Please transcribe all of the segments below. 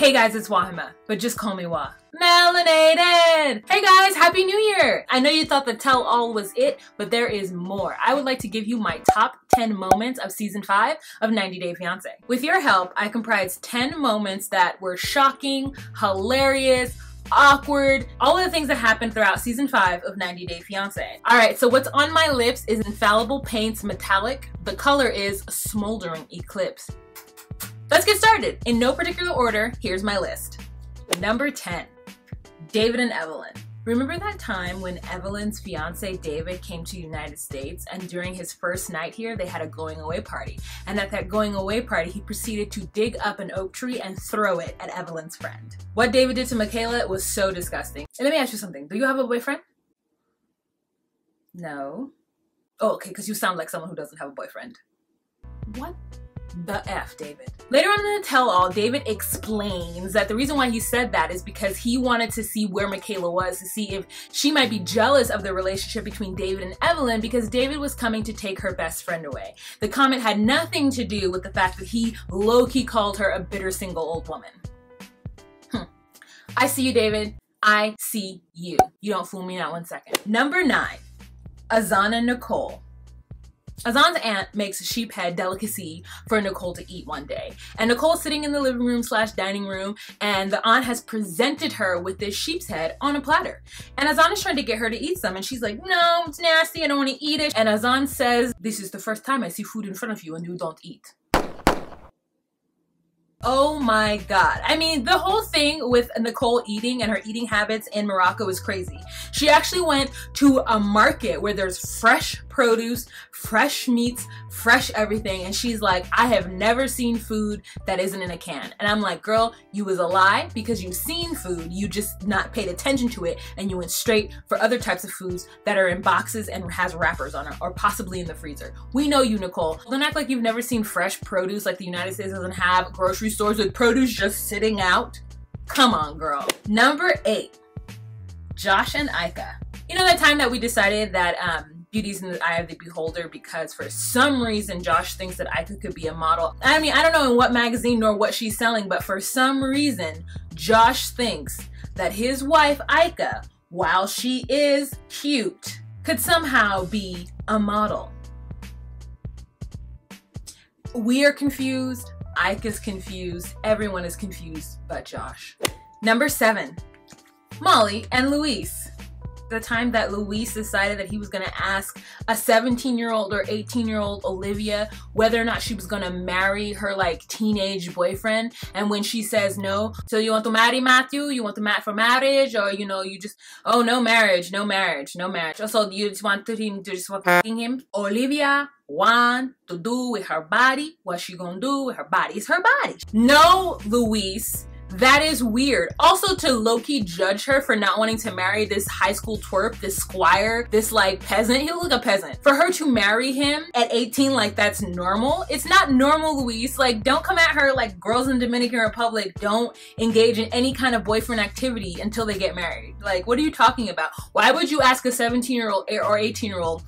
Hey guys, it's Wahima, but just call me Wah. Melanated! Hey guys, Happy New Year! I know you thought the tell-all was it, but there is more. I would like to give you my top 10 moments of season 5 of 90 Day Fiance. With your help, I comprised 10 moments that were shocking, hilarious, awkward, all of the things that happened throughout season 5 of 90 Day Fiance. Alright, so what's on my lips is Infallible Paints Metallic. The color is Smoldering Eclipse. Let's get started. In no particular order, here's my list. Number 10, David and Evelyn. Remember that time when Evelyn's fiance David came to the United States, and during his first night here, they had a going away party. And at that going away party, he proceeded to dig up an oak tree and throw it at Evelyn's friend. What David did to Michaela was so disgusting. And let me ask you something. Do you have a boyfriend? No. Oh, okay, because you sound like someone who doesn't have a boyfriend. What the F, David? Later on in the tell-all, David explains that the reason why he said that is because he wanted to see where Michaela was, to see if she might be jealous of the relationship between David and Evelyn, because David was coming to take her best friend away. The comment had nothing to do with the fact that he low-key called her a bitter single old woman. I see you, David. I see you. You don't fool me not 1 second. Number 9, Azana and Nicole. Azana's aunt makes a sheep head delicacy for Nicole to eat one day. And Nicole's sitting in the living room / dining room, and the aunt has presented her with this sheep's head on a platter. And Azana's trying to get her to eat some, and she's like, no, it's nasty, I don't want to eat it. And Azana says, this is the first time I see food in front of you and you don't eat. Oh my God. I mean, the whole thing with Nicole eating and her eating habits in Morocco is crazy. She actually went to a market where there's fresh produce, fresh meats, fresh everything, and she's like, I have never seen food that isn't in a can. And I'm like, girl, you was a lie, because you've seen food, you just not paid attention to it, and you went straight for other types of foods that are in boxes and has wrappers on it, or possibly in the freezer. We know you, Nicole. Don't act like you've never seen fresh produce, like the United States doesn't have grocery stores with produce just sitting out. Come on, girl. Number 8, Josh and Ika. You know that time that we decided that beauty's in the eye of the beholder, because for some reason Josh thinks that Ika could be a model. I mean, I don't know in what magazine nor what she's selling, but for some reason Josh thinks that his wife Ika, while she is cute, could somehow be a model. We are confused, Ika's confused, everyone is confused but Josh. Number 7, Molly and Louise. The time that Louise decided that he was gonna ask a 17-year-old or 18-year-old Olivia whether or not she was gonna marry her like teenage boyfriend, and when she says no, so you want to marry Matthew? You want to marry for marriage, or you know, you just, oh, no marriage, no marriage, no marriage. Also, you just want him to just want him. Olivia want to do with her body what she gonna do with her body. It's her body. No, Louise. That is weird. Also, to low-key judge her for not wanting to marry this high school twerp, this squire, this like peasant. He look like a peasant. For her to marry him at 18 like that's normal. It's not normal, Louise. Like, don't come at her like girls in the Dominican Republic don't engage in any kind of boyfriend activity until they get married. Like, what are you talking about? Why would you ask a 17-year-old or 18-year-old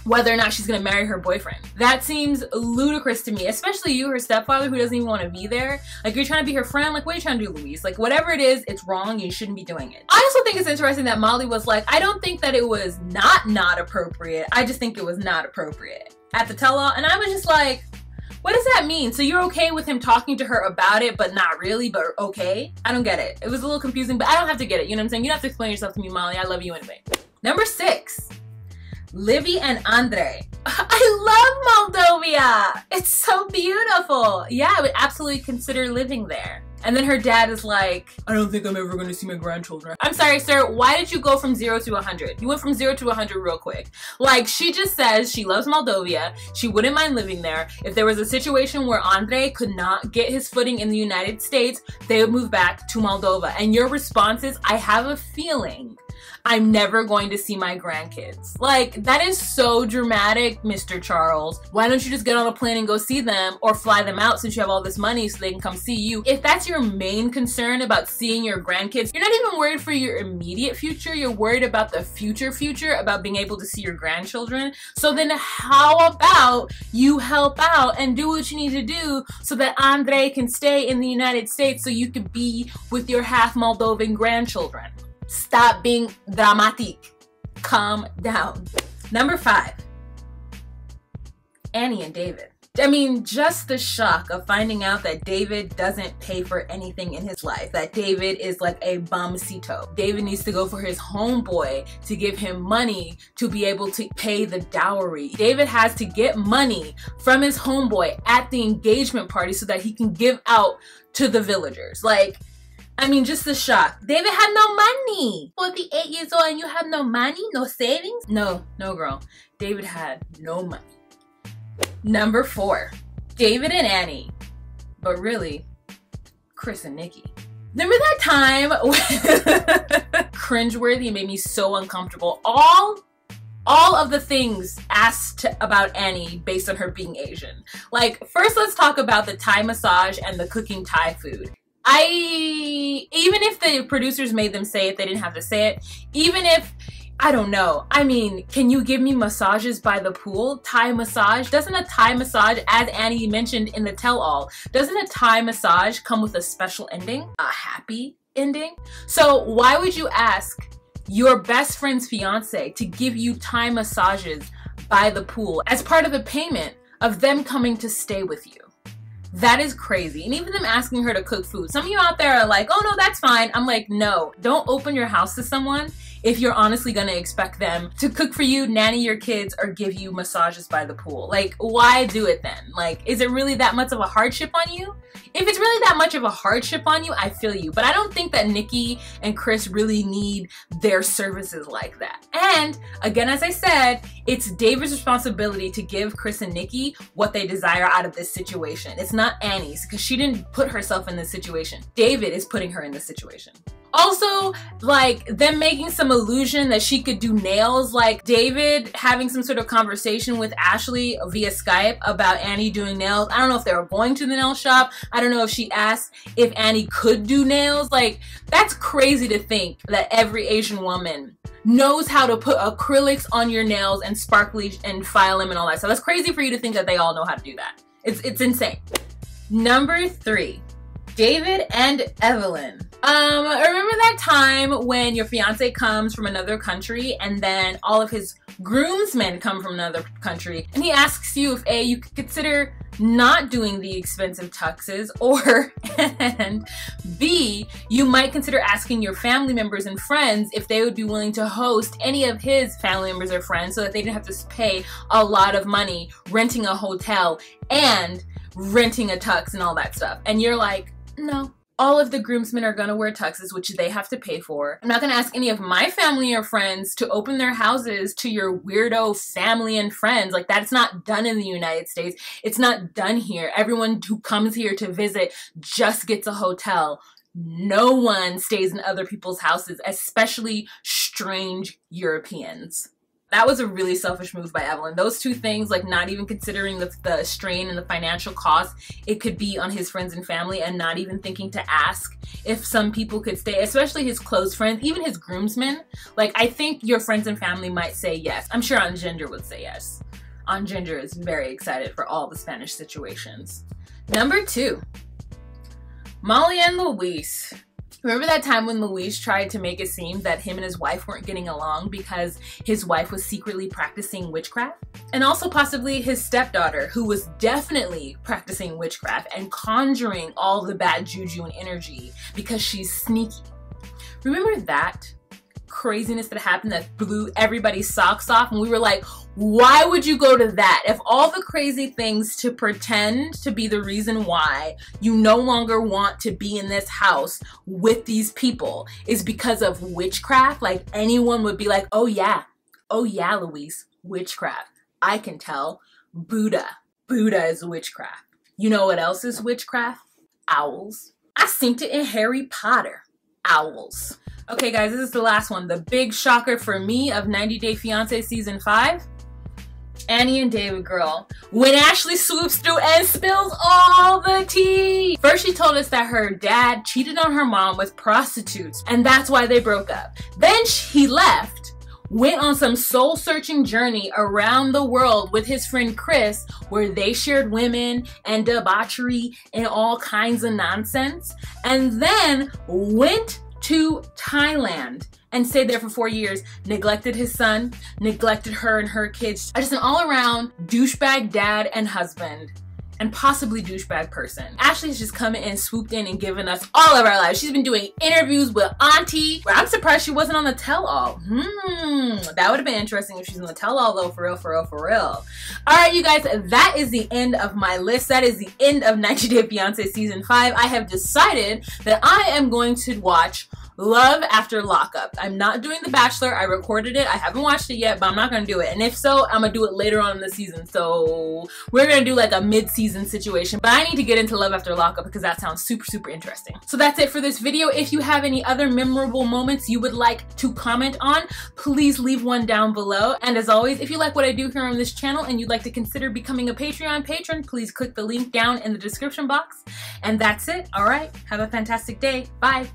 whether or not she's gonna marry her boyfriend? That seems ludicrous to me, especially you, her stepfather, who doesn't even want to be there. Like, you're trying to be her friend. Like, what are you trying to do, Louise? Like, whatever it is, it's wrong. You shouldn't be doing it. I also think it's interesting that Molly was like, I don't think that it was not appropriate. I just think it was not appropriate at the tell-all. And I was just like, what does that mean? So you're okay with him talking to her about it, but not really, but okay? I don't get it. It was a little confusing, but I don't have to get it. You know what I'm saying? You don't have to explain yourself to me, Molly. I love you anyway. Number 6, Libby and Andre. I love Moldova. It's so beautiful. Yeah, I would absolutely consider living there. And then her dad is like, I don't think I'm ever going to see my grandchildren. I'm sorry, sir. Why did you go from 0 to 100? You went from 0 to 100 real quick. Like, she just says she loves Moldova. She wouldn't mind living there. If there was a situation where Andre could not get his footing in the United States, they would move back to Moldova. And your response is, I have a feeling I'm never going to see my grandkids. Like, that is so dramatic, Mr. Charles. Why don't you just get on a plane and go see them, or fly them out since you have all this money so they can come see you? If that's your main concern about seeing your grandkids, you're not even worried for your immediate future, you're worried about the future, about being able to see your grandchildren. So then how about you help out and do what you need to do so that Andre can stay in the United States so you can be with your half Moldovan grandchildren? Stop being dramatic. Calm down. Number 5, Annie and David. I mean, just the shock of finding out that David doesn't pay for anything in his life, that David is like a bumcito. David needs to go for his homeboy to give him money to be able to pay the dowry. David has to get money from his homeboy at the engagement party so that he can give out to the villagers. Like, I mean, just the shock. David had no money. 48 years old and you have no money, no savings? No, girl. David had no money. Number 4, David and Annie, but really, Chris and Nikki. Remember that time when cringeworthy, made me so uncomfortable? All of the things asked about Annie based on her being Asian. Like, first let's talk about the Thai massage and the cooking Thai food. Even if the producers made them say it, they didn't have to say it. Even if, I don't know. I mean, can you give me massages by the pool? Thai massage? Doesn't a Thai massage, as Annie mentioned in the tell-all, doesn't a Thai massage come with a special ending? A happy ending? So why would you ask your best friend's fiance to give you Thai massages by the pool as part of the payment of them coming to stay with you? That is crazy. And even them asking her to cook food. Some of you out there are like, oh no, that's fine. I'm like, no, don't open your house to someone if you're honestly gonna expect them to cook for you, nanny your kids, or give you massages by the pool. Like, why do it then? Like, is it really that much of a hardship on you? If it's really that much of a hardship on you, I feel you. But I don't think that Nikki and Chris really need their services like that. And again, as I said, it's David's responsibility to give Chris and Nikki what they desire out of this situation. It's not Annie's, because she didn't put herself in this situation. David is putting her in this situation. Also, like, them making some illusion that she could do nails, like David having some sort of conversation with Ashley via Skype about Annie doing nails. I don't know if they were going to the nail shop. I don't know if she asked if Annie could do nails. Like, that's crazy to think that every Asian woman knows how to put acrylics on your nails and sparkly and file them and all that. So that's crazy for you to think that they all know how to do that. It's insane. Number 3, David and Evelyn. Remember that time when your fiance comes from another country and then all of his groomsmen come from another country, and he asks you if A, you could consider not doing the expensive tuxes, or and B, you might consider asking your family members and friends if they would be willing to host any of his family members or friends so that they didn't have to pay a lot of money renting a hotel and renting a tux and all that stuff. And you're like, no. All of the groomsmen are gonna wear tuxes, which they have to pay for. I'm not gonna ask any of my family or friends to open their houses to your weirdo family and friends. Like, that's not done in the United States. It's not done here. Everyone who comes here to visit just gets a hotel. No one stays in other people's houses, especially strange Europeans. That was a really selfish move by Evelyn. Those two things, like not even considering the strain and the financial cost it could be on his friends and family, and not even thinking to ask if some people could stay, especially his close friends, even his groomsmen. Like, I think your friends and family might say yes. I'm sure Aunt Ginger would say yes. Aunt Ginger is very excited for all the Spanish situations. Number 2, Molly and Louise. Remember that time when Louise tried to make it seem that him and his wife weren't getting along because his wife was secretly practicing witchcraft? And also possibly his stepdaughter, who was definitely practicing witchcraft and conjuring all the bad juju and energy because she's sneaky. Remember that craziness that happened that blew everybody's socks off? And we were like, why would you go to that? If all the crazy things to pretend to be the reason why you no longer want to be in this house with these people is because of witchcraft, like anyone would be like, oh yeah, Louise, witchcraft. I can tell. Buddha is witchcraft. You know what else is witchcraft? Owls. I seen it in Harry Potter. Owls. Okay guys, this is the last one. The big shocker for me of 90 Day Fiance Season 5. Annie and David girl. When Ashley swoops through and spills all the tea. First she told us that her dad cheated on her mom with prostitutes and that's why they broke up. Then he left, went on some soul-searching journey around the world with his friend Chris where they shared women and debauchery and all kinds of nonsense, and then went to Thailand and stayed there for 4 years, neglected his son, neglected her and her kids. Just an all-around douchebag dad and husband, and possibly douchebag person. Ashley's just come in and swooped in and given us all of our lives. She's been doing interviews with Auntie. I'm surprised she wasn't on the tell-all. That would have been interesting if she's on the tell-all though, for real, for real, for real. All right, you guys, that is the end of my list. That is the end of 90 Day Fiance Season 5. I have decided that I am going to watch Love After Lockup. I'm not doing The Bachelor. I recorded it. I haven't watched it yet, but I'm not gonna do it. And if so, I'm gonna do it later on in the season. So we're gonna do like a mid-season situation. But I need to get into Love After Lockup because that sounds super, super interesting. So that's it for this video. If you have any other memorable moments you would like to comment on, please leave one down below. And as always, if you like what I do here on this channel and you'd like to consider becoming a Patreon patron, please click the link down in the description box. And that's it. All right. Have a fantastic day. Bye.